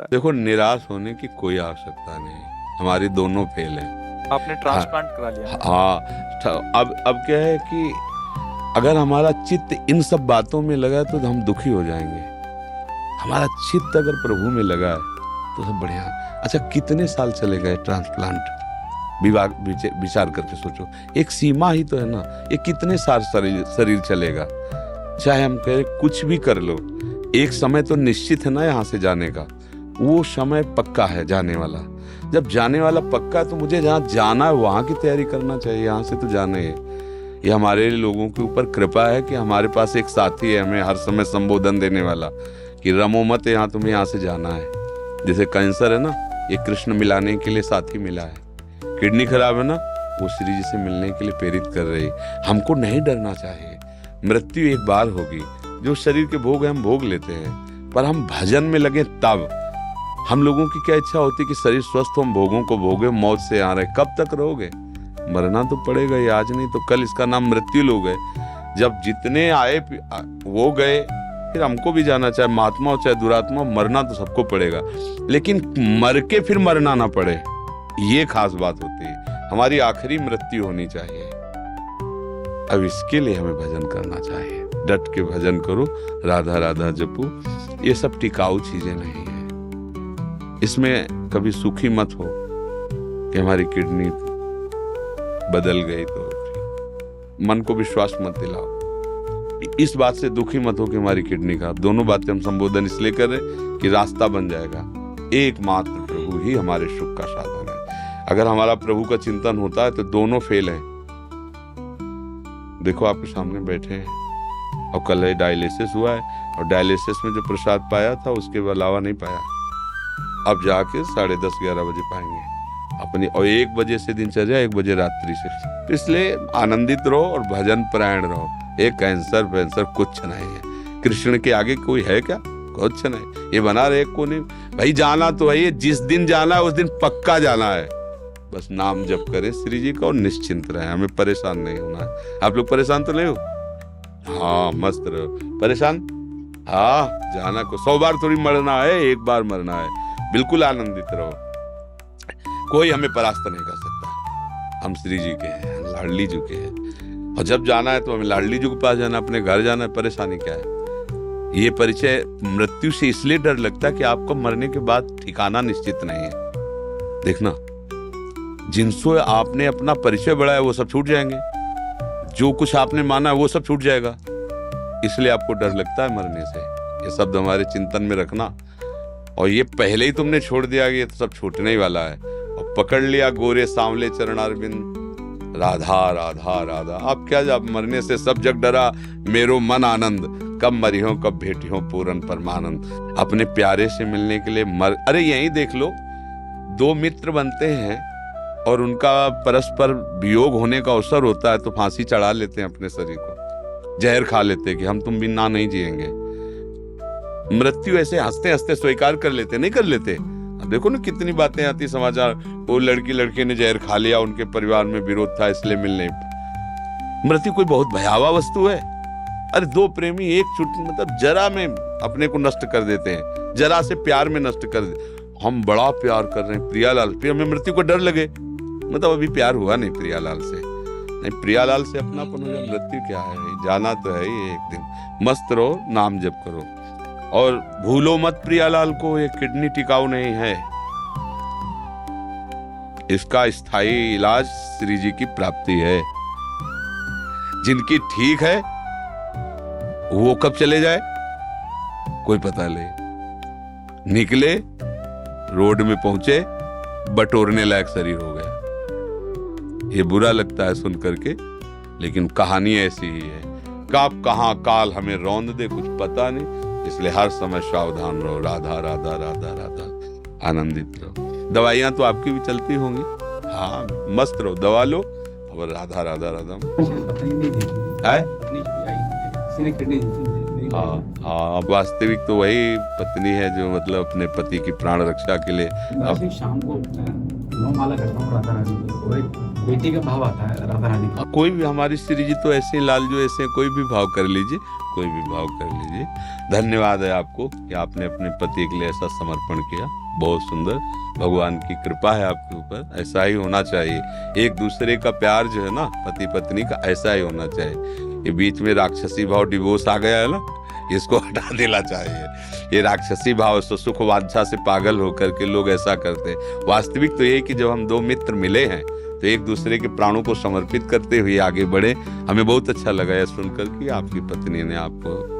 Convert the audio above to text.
देखो, निराश होने की कोई आवश्यकता नहीं, हमारी दोनों फेल हैं। आपने ट्रांसप्लांट करा लिया। हाँ, अब क्या है कि अगर हमारा चित्त इन सब बातों में लगा तो हम दुखी हो जाएंगे। हमारा चित्त अगर प्रभु में लगा है तो सब बढ़िया। अच्छा, कितने साल चलेगा ये ट्रांसप्लांट? विचार करके सोचो, एक सीमा ही तो है ना। ये कितने साल शरीर चलेगा? चाहे हम कहें कुछ भी कर लो, एक समय तो निश्चित है ना यहाँ से जाने का। वो समय पक्का है जाने वाला। जब जाने वाला पक्का है तो मुझे जहाँ जाना है वहाँ की तैयारी करना चाहिए। यहाँ से तो जाना है। ये हमारे लोगों के ऊपर कृपा है कि हमारे पास एक साथी है हमें हर समय संबोधन देने वाला कि रमो मत, यहाँ तुम्हें यहाँ से जाना है। जैसे कैंसर है ना, ये कृष्ण मिलाने के लिए साथी मिला है। किडनी खराब है ना, वो श्री जी से मिलने के लिए प्रेरित कर रही है। हमको नहीं डरना चाहिए। मृत्यु एक बार होगी। जो शरीर के भोग है हम भोग लेते हैं, पर हम भजन में लगे तब। हम लोगों की क्या इच्छा होती है कि शरीर स्वस्थ हो, हम भोगों को भोगे, मौत से आ रहे। कब तक रहोगे? मरना तो पड़ेगा ही, आज नहीं तो कल। इसका नाम मृत्यु लोग है। जब जितने आए वो गए, फिर हमको भी जाना, चाहे महात्मा हो चाहे दुरात्मा, मरना तो सबको पड़ेगा। लेकिन मर के फिर मरना ना पड़े, ये खास बात होती है। हमारी आखिरी मृत्यु होनी चाहिए। अब इसके लिए हमें भजन करना चाहिए। डट के भजन करो, राधा राधा जपो। ये सब टिकाऊ चीजें नहीं है। इसमें कभी सुखी मत हो कि हमारी किडनी बदल गई तो मन को विश्वास मत दिलाओ। इस बात से दुखी मत हो कि हमारी किडनी का। दोनों बातें हम संबोधन इसलिए कर रहे कि रास्ता बन जाएगा। एकमात्र प्रभु ही हमारे सुख का साधन है। अगर हमारा प्रभु का चिंतन होता है तो दोनों फेल हैं। देखो, आपके सामने बैठे हैं और कल डायलिसिस हुआ है, और डायलिसिस में जो प्रसाद पाया था उसके अलावा नहीं पाया। अब जाके 10:30-11 बजे पाएंगे अपनी। और 1 बजे से दिनचर्या, 1 बजे रात्रि से। इसलिए आनंदित रहो और भजन परायण रहो। एक कैंसर कुछ नहीं है। कृष्ण के आगे कोई है क्या? कुछ नहीं। ये बना रहे को नहीं भाई। जाना तो है, जिस दिन जाना है उस दिन पक्का जाना है। बस नाम जप करें श्री जी का और निश्चिंत रहे। हमें परेशान नहीं होना है। आप लोग परेशान तो नहीं हो? हाँ, मस्त रहो। परेशान? हाँ, जाना को 100 बार थोड़ी मरना है, एक बार मरना है। बिल्कुल आनंदित रहो। कोई हमें परास्त नहीं कर सकता। हम श्री जी के हैं, लाडली जी के हैं। और जब जाना है तो हमें लाडली जी के पास जाना, अपने घर जाना है। परेशानी क्या है? ये परिचय मृत्यु से इसलिए डर लगता है कि आपको मरने के बाद ठिकाना निश्चित नहीं है। देखना, जिनसे आपने अपना परिचय बढ़ाया वो सब छूट जाएंगे। जो कुछ आपने माना है वो सब छूट जाएगा। इसलिए आपको डर लगता है मरने से। ये शब्द हमारे चिंतन में रखना। और ये पहले ही तुमने छोड़ दिया कि ये तो सब छूटने ही वाला है, और पकड़ लिया गोरे सांवले चरणारविंद, राधा राधा राधा। अब क्या, जब मरने से सब जग डरा, मेरो मन आनंद, कब मरियो कब भेटियो पूरन परमानंद। अपने प्यारे से मिलने के लिए अरे यही देख लो, 2 मित्र बनते हैं और उनका परस्पर वियोग होने का अवसर होता है तो फांसी चढ़ा लेते हैं अपने शरीर को, जहर खा लेते हैं कि हम तुम बिना नहीं जिएंगे। मृत्यु ऐसे हंसते हंसते स्वीकार कर लेते, नहीं कर लेते। अब देखो ना कितनी बातें आती समाचार, वो लड़के ने जहर खा लिया, उनके परिवार में विरोध था इसलिए मिल नहीं। मृत्यु कोई बहुत भयावह वस्तु है। अरे 2 प्रेमी एक मतलब जरा में अपने को नष्ट कर देते हैं, जरा से प्यार में नष्ट कर दे। हम बड़ा प्यार कर रहे हैं प्रियालाल, फिर हमें मृत्यु को डर लगे, मतलब अभी प्यार हुआ नहीं प्रियालाल से। नहीं, प्रियालाल से अपनापन हो जाए। मृत्यु क्या है? जाना तो है ही एक दिन। मस्त रहो, नाम जप करो और भूलो मत प्रियालाल को। ये किडनी टिकाऊ नहीं है। इसका स्थायी इलाज श्री जी की प्राप्ति है। जिनकी ठीक है वो कब चले जाए कोई पता नहीं। निकले, रोड में पहुंचे, बटोरने लायक शरीर हो गया। ये बुरा लगता है सुन करके, लेकिन कहानी ऐसी ही है। कब कहां काल हमें रौंद दे कुछ पता नहीं। इसलिए हर समय सावधान रहो। राधा राधा राधा राधा, आनंदित रहो। दवाइयां तो आपकी भी चलती होंगी। हाँ, मस्त रहो, दवा लो और राधा राधा राधा। हाँ, वास्तविक तो वही पत्नी है जो मतलब अपने पति की प्राण रक्षा के लिए। अब शाम को 9 माला करता हूँ राधा रानी को, बेटी का भाव आता है राधा रानी का। कोई भी हमारी श्री जी तो ऐसे लाल जो ऐसे कोई भी भाव कर लीजिए, कोई भी भाव कर लीजिए। धन्यवाद है आपको कि आपने अपने पति के लिए ऐसा समर्पण किया, बहुत सुंदर। भगवान की कृपा है आपके ऊपर, ऐसा ही होना चाहिए। एक दूसरे का प्यार जो है ना पति पत्नी का, ऐसा ही होना चाहिए। ये बीच में राक्षसी भाव डिवोर्स आ गया है ना, इसको हटा देना चाहिए। ये राक्षसी भाव से सुख वांछा से पागल होकर के लोग ऐसा करते हैं। वास्तविक तो ये कि जब हम दो मित्र मिले हैं तो एक दूसरे के प्राणों को समर्पित करते हुए आगे बढ़े। हमें बहुत अच्छा लगा यह सुनकर कि आपकी पत्नी ने आपको